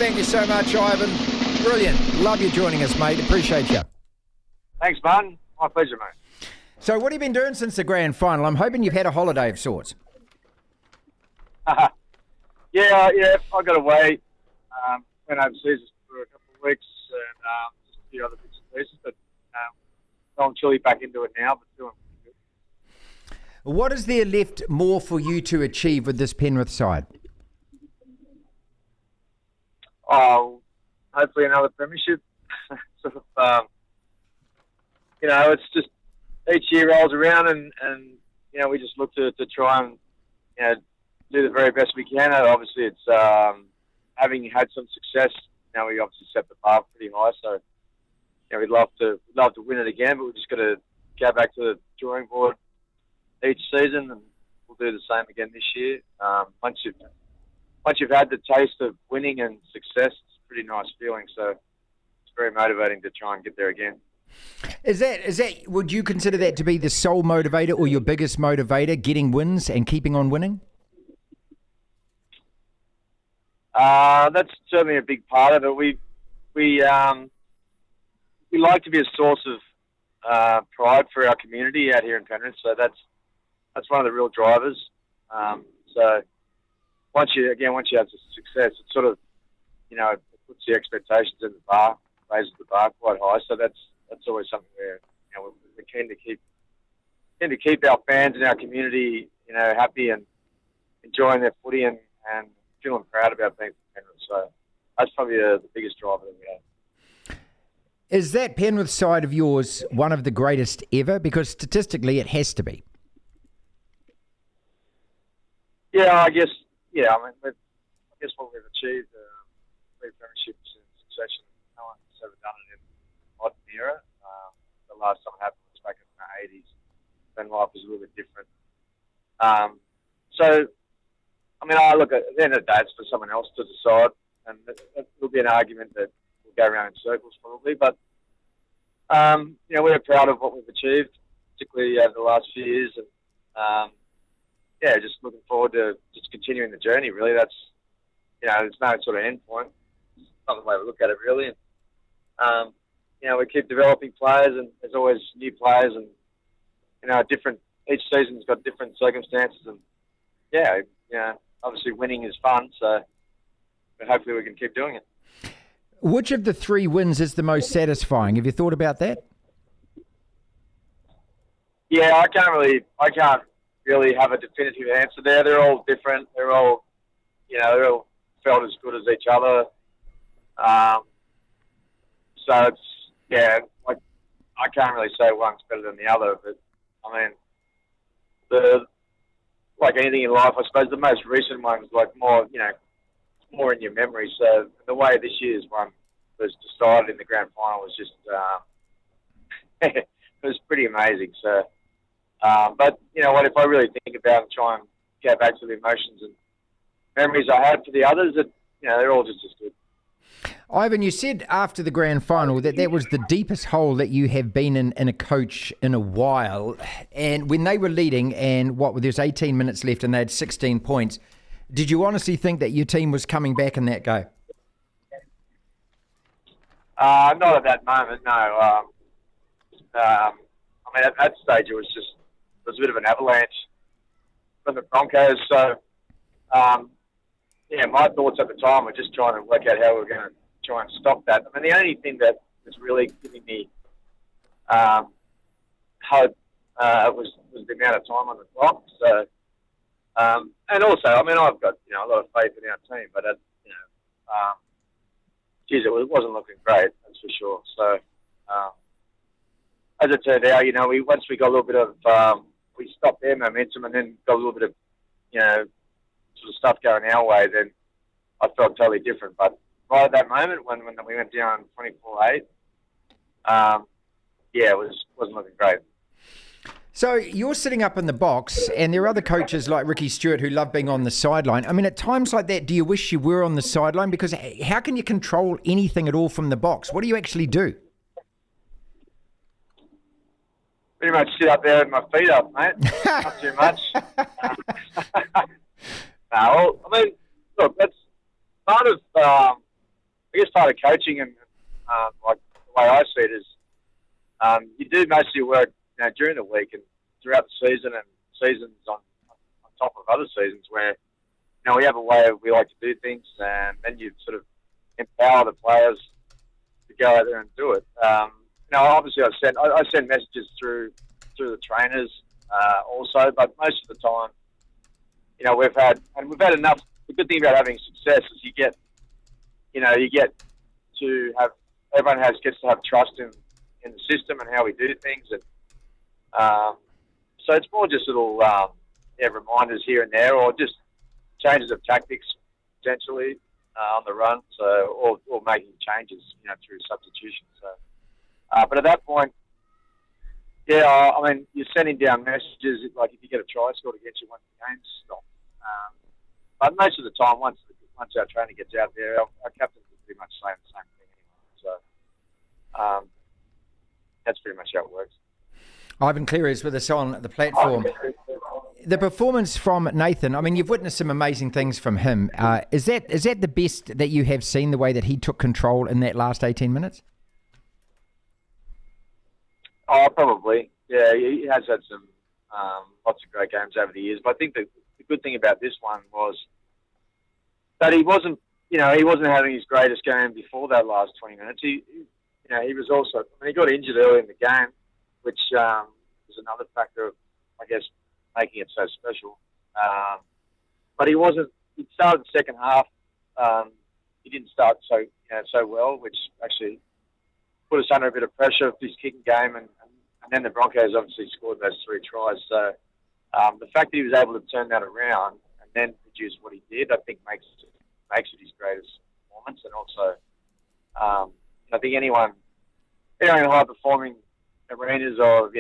Thank you so much, Ivan. Brilliant. Love you joining us, mate. Appreciate you. Thanks, Martin. My pleasure, mate. So what have you been doing since the grand final? I'm hoping you've had a holiday of sorts. Yeah, I got away. Went overseas for a couple of weeks and just a few other bits and pieces, but I'm chilly back into it now, but doing pretty good. What is there left more for you to achieve with this Penrith side? Oh, hopefully another premiership. sort of, it's just each year rolls around and we just look to try and, do the very best we can. And obviously, it's having had some success. Now we obviously set the bar pretty high, so we'd love to win it again. But we've just got to go back to the drawing board each season, and we'll do the same again this year. Once you've had the taste of winning and success, it's a pretty nice feeling. So it's very motivating to try and get there again. Is that? Would you consider that to be the sole motivator or your biggest motivator, getting wins and keeping on winning? That's certainly a big part of it. We like to be a source of pride for our community out here in Penrith, so that's one of the real drivers. So once you have success, it sort of it puts the expectations in the bar, raises the bar quite high. So that's always something where we're keen to keep our fans and our community happy and enjoying their footy and feeling proud about being from Penrith. So that's probably the biggest driver that we have. Is that Penrith side of yours one of the greatest ever? Because statistically, it has to be. Yeah, I guess. Yeah, I guess what we've achieved, three premierships in succession, no one's ever done it in the modern era. The last time it happened was back in the 80s. Then life was a little bit different. So, I look at the end of the day, it's for someone else to decide, and it'll be an argument that will go around in circles probably. But we're proud of what we've achieved, particularly over the last few years, and just looking forward to just continuing the journey. Really, that's there's no sort of end point. It's not the way we look at it, really. And we keep developing players, and there's always new players, and each season's got different circumstances, and obviously winning is fun, so hopefully we can keep doing it. Which of the three wins is the most satisfying? Have you thought about that? Yeah, I can't really have a definitive answer there. They're all different. They're all felt as good as each other. So it's I can't really say one's better than the other, but like anything in life, I suppose the most recent one was more in your memory. So the way this year's one was decided in the grand final was just it was pretty amazing. So, but if I really think about it and try and go back to the emotions and memories I had for the others, they're all just as good. Ivan, you said after the grand final that was the deepest hole that you have been in a coach in a while. And when they were leading and there's 18 minutes left and they had 16 points, did you honestly think that your team was coming back in that go? Not at that moment, no. At that stage it was a bit of an avalanche from the Broncos. So, my thoughts at the time were just trying to work out how we were going to try and stop that. The only thing that was really giving me hope was the amount of time on the clock. So, and also, I've got a lot of faith in our team, but it wasn't looking great, that's for sure. So, as it turned out, once we got a little bit of we stopped their momentum and then got a little bit of sort of stuff going our way, then I felt totally different. But right at that moment, when we went down 24-8, it wasn't looking great. So you're sitting up in the box, and there are other coaches like Ricky Stewart who love being on the sideline. At times like that, do you wish you were on the sideline? Because how can you control anything at all from the box? What do you actually do? Pretty much sit up there with my feet up, mate. Not too much. Look, that's part of I guess part of coaching and like the way I see it is you do most of your work during the week and throughout the season, and seasons on top of other seasons where we have a way we like to do things, and then you sort of empower the players to go out there and do it. Obviously I send messages through the trainers also, but most of the time, we've had enough. The good thing about having success is you get to have everyone gets to have trust in the system and how we do things, and so it's more just little reminders here and there, or just changes of tactics potentially on the run, or making changes through substitution. So, but at that point, you're sending down messages like if you get a try scored against you once the game's stopped. But most of the time, once our trainer gets out there, our captains are pretty much saying the same thing anyway. So that's pretty much how it works. Ivan Cleary is with us on the platform. The performance from Nathan, I mean, you've witnessed some amazing things from him. Is that the best that you have seen, the way that he took control in that last 18 minutes? Oh, probably. Yeah, he has had some lots of great games over the years. But I think the good thing about this one was that he wasn't having his greatest game before that last 20 minutes. He was also, he got injured early in the game, which was another factor of, I guess, making it so special. But he started the second half. He didn't start so well, which actually put us under a bit of pressure with his kicking game, and then the Broncos obviously scored those 3 tries. So the fact that he was able to turn that around and then produce what he did, I think makes it his greatest performance. And also, I think anyone in high performing arenas or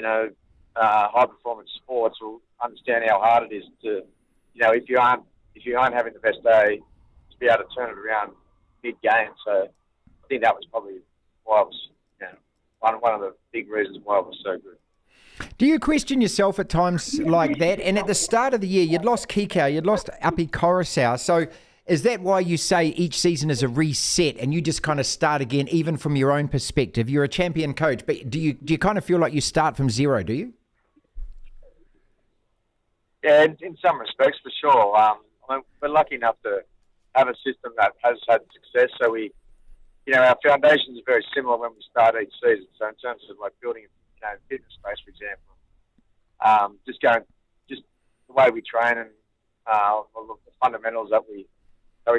high performance sports will understand how hard it is to, if you aren't having the best day, to be able to turn it around mid game. So I think that was probably why it was one of the big reasons why it was so good. Do you question yourself at times like that? And at the start of the year, you'd lost Kikau, you'd lost Api Coruscant. So is that why you say each season is a reset and you just kind of start again, even from your own perspective? You're a champion coach, but do you kind of feel like you start from zero, do you? Yeah, in some respects, for sure. We're lucky enough to have a system that has had success. So our foundations are very similar when we start each season. So in terms of like building fitness space, for example, just the way we train and the fundamentals that we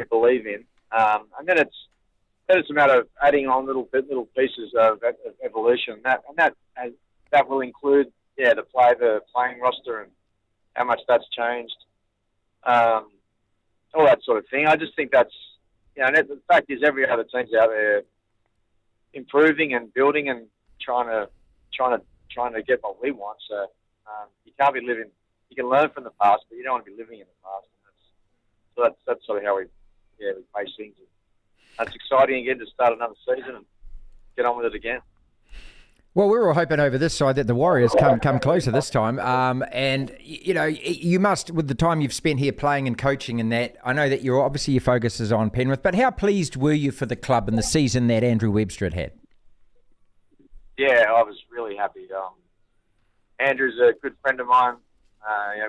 believe in, and then it's a matter of adding on little pieces of evolution. That will include the playing roster and how much that's changed, all that sort of thing. I just think that's and the fact is every other team's out there improving and building and trying to get what we want. So you can't be living. You can learn from the past, but you don't want to be living in the past. And that's sort of how we face things. It's exciting again to start another season and get on with it again. Well, we were hoping over this side that the Warriors come closer this time. And, you must, with the time you've spent here playing and coaching and that, I know that your focus is on Penrith, but how pleased were you for the club and the season that Andrew Webster had had? Yeah, I was really happy. Andrew's a good friend of mine.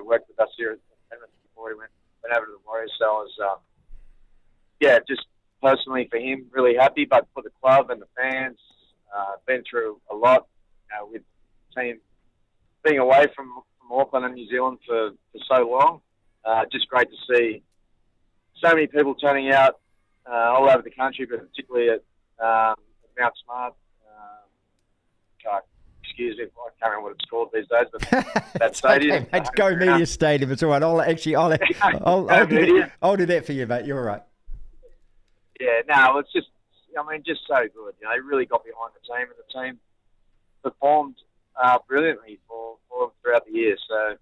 Worked with us here at Penrith before he went over to the Warriors. So I was, just personally for him, really happy, but for the club and the fans, been through a lot with the team being away from Auckland and New Zealand for so long. Just great to see so many people turning out all over the country, but particularly at Mount Smart. Excuse me, I can't remember what it's called these days, but that stadium. Okay, mate, Go Media Stadium. It's all right. I'll do that for you, mate. You're all right. Yeah, no, it's just so good. They really got behind the team, and the team performed brilliantly for them throughout the year. So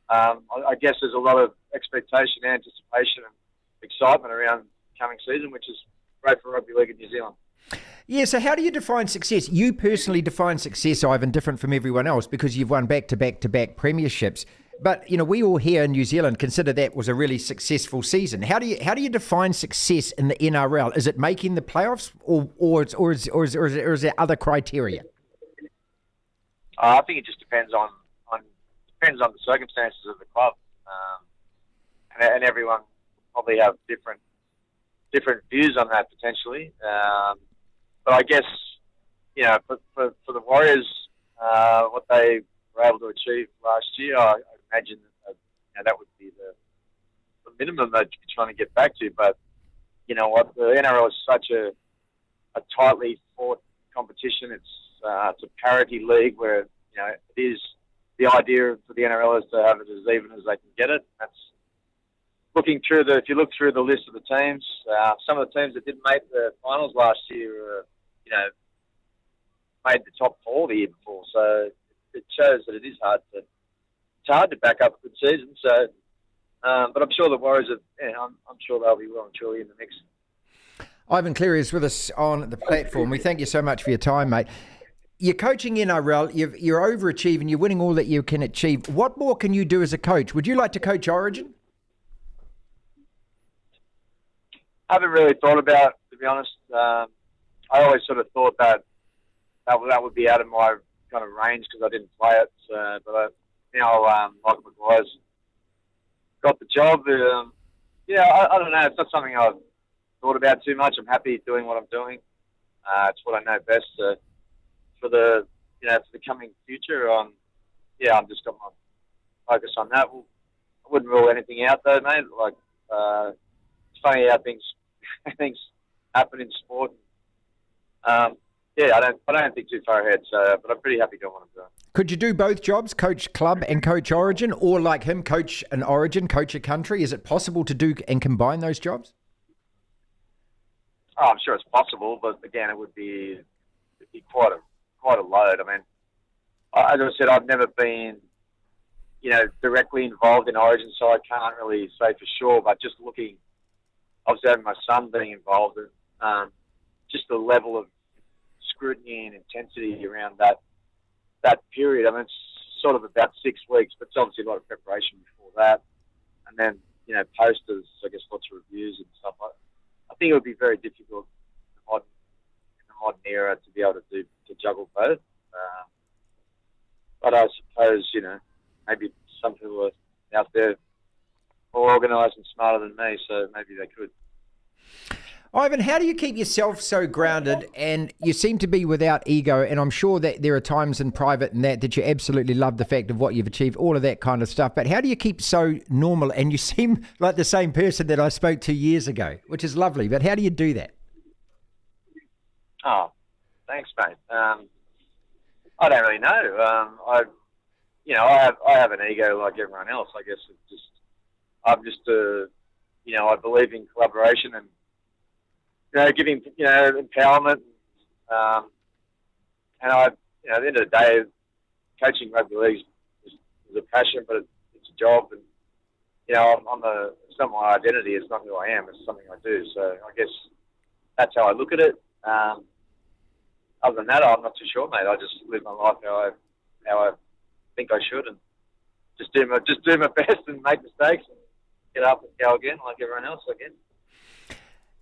I guess there's a lot of expectation, anticipation, and excitement around the coming season, which is great for rugby league in New Zealand. Yeah, so how do you define success? You personally define success, Ivan, different from everyone else because you've won back-to-back-to-back premierships. But we all here in New Zealand consider that was a really successful season. How do you define success in the NRL? Is it making the playoffs, or is there other criteria? I think it just depends on the circumstances of the club, and everyone probably have different views on that potentially. But I guess for the Warriors, what they were able to achieve last year, I imagine that would be the minimum they'd be trying to get back to. But you know what, the NRL is such a tightly fought competition. It's a parity league where it is the idea for the NRL is to have it as even as they can get it. That's looking through if you look through the list of the teams, some of the teams that didn't make the finals last year, made the top 4 the year before. So it shows that it is hard to back up a good season. So, but I'm sure the Warriors I'm sure they'll be well and truly in the mix. Ivan Cleary is with us on the platform. We thank you so much for your time, mate. You're coaching NRL, you're overachieving, you're winning all that you can achieve. What more can you do as a coach? Would you like to coach Origin? I haven't really thought about it, to be honest. I always sort of thought that would be out of my kind of range because I didn't play it. But now Michael Maguire's got the job. I don't know. It's not something I've thought about too much. I'm happy doing what I'm doing. It's what I know best for the coming future. I'm just got my focus on that. I wouldn't rule anything out though, mate. Like it's funny how things happen in sport. I don't think too far ahead. So, but I'm pretty happy doing what I'm doing. Could you do both jobs, coach club and coach Origin, or like him, coach an Origin, coach a country? Is it possible to do and combine those jobs? Oh, I'm sure it's possible, but again, it'd be quite a load. I mean, as I said, I've never been, directly involved in Origin, so I can't really say for sure. But just looking, obviously having my son being involved, and just the level of scrutiny and intensity around that period. I mean, it's sort of about 6 weeks, but it's obviously a lot of preparation before that, and then posters, I guess, lots of reviews and stuff. I think it would be very difficult in the modern era to be able to juggle both. But I suppose maybe some people are out there more organised and smarter than me, so maybe they could. Ivan, how do you keep yourself so grounded? And you seem to be without ego, and I'm sure that there are times in private and that you absolutely love the fact of what you've achieved, all of that kind of stuff. But how do you keep so normal? And you seem like the same person that I spoke to years ago, which is lovely. But how do you do that? Oh, thanks, mate. I don't really know. I have an ego like everyone else. I guess I believe in collaboration and giving empowerment. And at the end of the day, coaching rugby league is a passion, but it's a job. And it's not my identity. It's not who I am. It's something I do. So I guess that's how I look at it. Other than that, I'm not too sure, mate. I just live my life how I think I should, and just do my best and make mistakes and get up and go again like everyone else, I guess.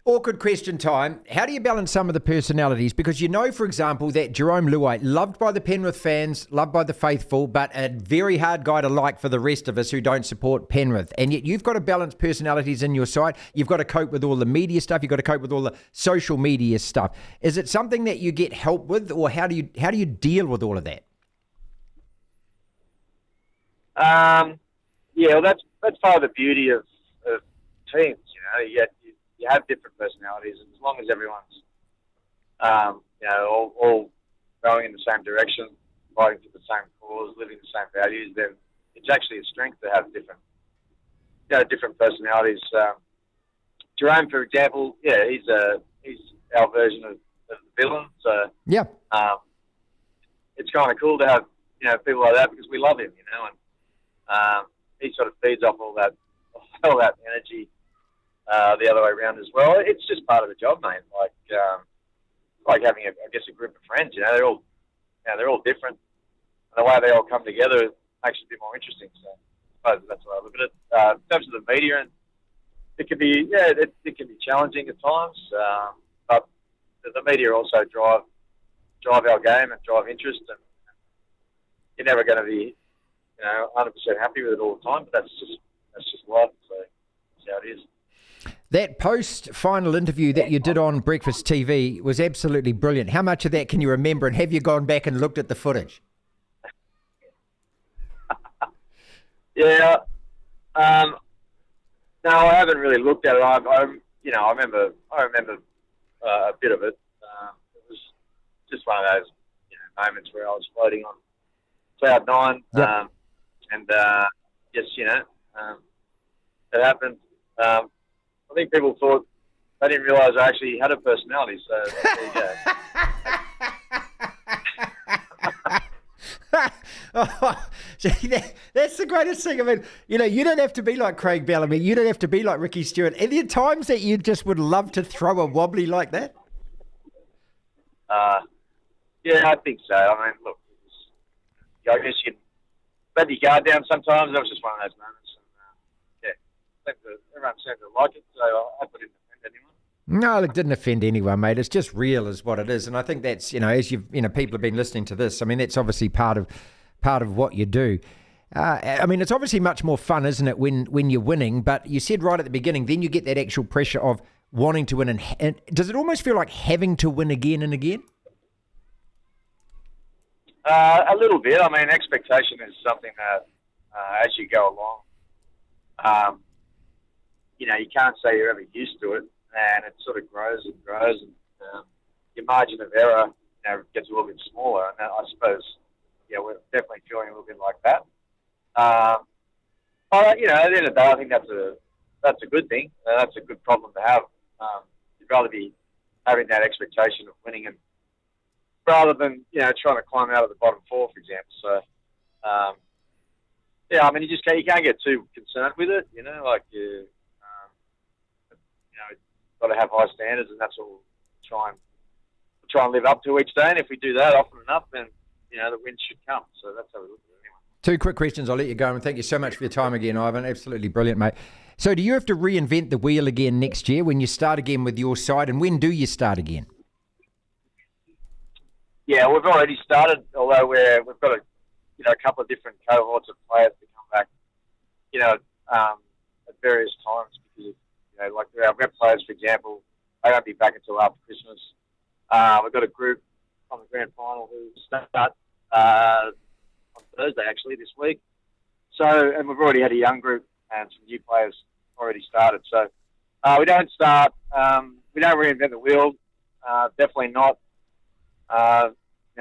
Awkward question time. How do you balance some of the personalities? Because for example, that Jerome Luai, loved by the Penrith fans, loved by the faithful, but a very hard guy to like for the rest of us who don't support Penrith. And yet you've got to balance personalities in your side. You've got to cope with all the media stuff. You've got to cope with all the social media stuff. Is it something that you get help with, or how do you deal with all of that? Well, that's part of the beauty of teams. You have different personalities, and as long as everyone's, all going in the same direction, fighting for the same cause, living the same values, then it's actually a strength to have different personalities. Jerome, for example, he's our version of the villain. So yeah, it's kind of cool to have people like that because we love him, and he sort of feeds off all that energy. The other way around as well. It's just part of the job, mate. Like having a group of friends. They're all different. And the way they all come together makes it a bit more interesting. So suppose that's what I look at it. In terms of the media, and it can be it can be challenging at times, but the media also drive our game and drive interest, and you're never going to be 100% happy with it all the time. But that's just life. So that's how it is. That post-final interview that you did on Breakfast TV was absolutely brilliant. How much of that can you remember, and have you gone back and looked at the footage? Yeah. No, I haven't really looked at it. I remember a bit of it. It was just one of those moments where I was floating on cloud nine, Yep. and yes, it happened. I think people thought they didn't realise I actually had a personality. So there you go. Oh, that's the greatest thing. I mean, you don't have to be like Craig Bellamy. You don't have to be like Ricky Stewart. Are there times that you just would love to throw a wobbly like that? Yeah, I think so. I mean, look, I guess you can let your guard down sometimes. That was just one of those moments. And, everyone seemed to like it, so I hope it didn't offend anyone. No, it didn't offend anyone, mate. It's just real is what it is. And I think that's, as people have been listening to this, I mean, that's obviously part of what you do. I mean, it's obviously much more fun, isn't it, when you're winning? But you said right at the beginning, then you get that actual pressure of wanting to win. And does it almost feel like having to win again and again? A little bit. I mean, expectation is something that, as you go along, you can't say you're ever used to it, and it sort of grows and grows, and your margin of error gets a little bit smaller. And I suppose, we're definitely feeling a little bit like that. But at the end of the day, I think that's a good thing. That's a good problem to have. You'd rather be having that expectation of winning, and rather than trying to climb out of the bottom four, for example. So, I mean, you can't get too concerned with it. Got to have high standards, and that's what we'll try and live up to each day. And if we do that often enough, then the wins should come. So that's how we look at it anyway. Two quick questions. I'll let you go, and thank you so much for your time again, Ivan. Absolutely brilliant, mate. So, do you have to reinvent the wheel again next year when you start again with your side, and when do you start again? Yeah, we've already started. Although we've got a couple of different cohorts of players to come back, at various times because like our rep players, for example, they won't be back until after Christmas. We've got a group on the grand final who start on Thursday, actually, this week. So, and we've already had a young group and some new players already started. So, we don't reinvent the wheel. Definitely not.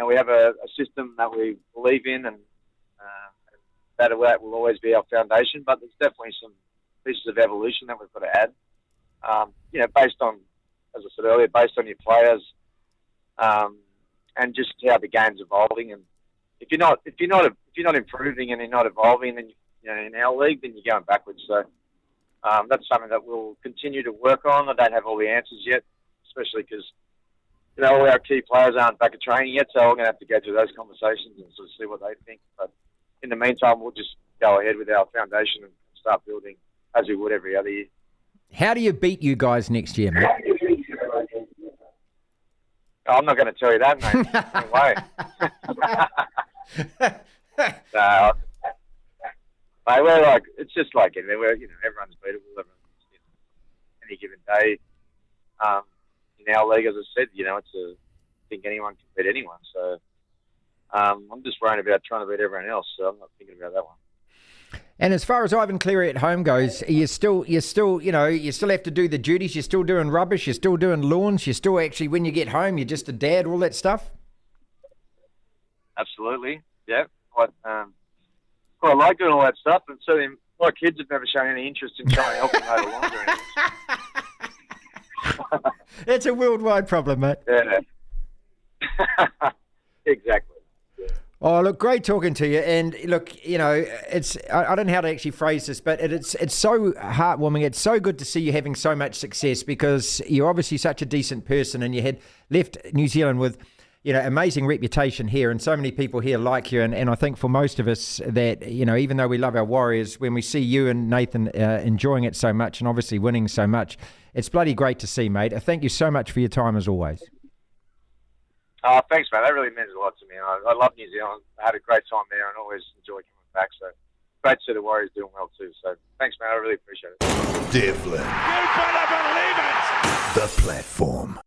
We have a system that we believe in, and that will always be our foundation. But there's definitely some pieces of evolution that we've got to add. Based on, as I said earlier, based on your players, and just how the game's evolving. And if you're not improving and you're not evolving, then in our league, then you're going backwards. So that's something that we'll continue to work on. I don't have all the answers yet, especially because all our key players aren't back at training yet, so we're going to have to go through those conversations and sort of see what they think. But in the meantime, we'll just go ahead with our foundation and start building as we would every other year. How do you beat you guys next year, mate? I'm not going to tell you that, mate. No way. No, mate, we're like, it's just like it. Everyone's beatable. Any given day. In our league, as I said, I think anyone can beat anyone. So I'm just worrying about trying to beat everyone else. So I'm not thinking about that one. And as far as Ivan Cleary at home goes, you still have to do the duties. You're still doing rubbish. You're still doing lawns. You're still actually, when you get home, you're just a dad, all that stuff. Absolutely. Yeah. I like doing all that stuff. And certainly my kids have never shown any interest in trying to help me mow the lawns or anything. It's a worldwide problem, mate. Yeah. Exactly. Yeah. Oh, look, great talking to you. And look, it's I don't know how to actually phrase this, but it's so heartwarming. It's so good to see you having so much success because you're obviously such a decent person, and you had left New Zealand with amazing reputation here, and so many people here like you. And I think for most of us that, even though we love our Warriors, when we see you and Nathan enjoying it so much and obviously winning so much, it's bloody great to see, mate. Thank you so much for your time as always. Oh, thanks, mate. That really means a lot to me. I love New Zealand. I had a great time there and always enjoy coming back. So great to see the Warriors doing well too. So thanks, man. I really appreciate it. Devlin. You better believe it! The platform.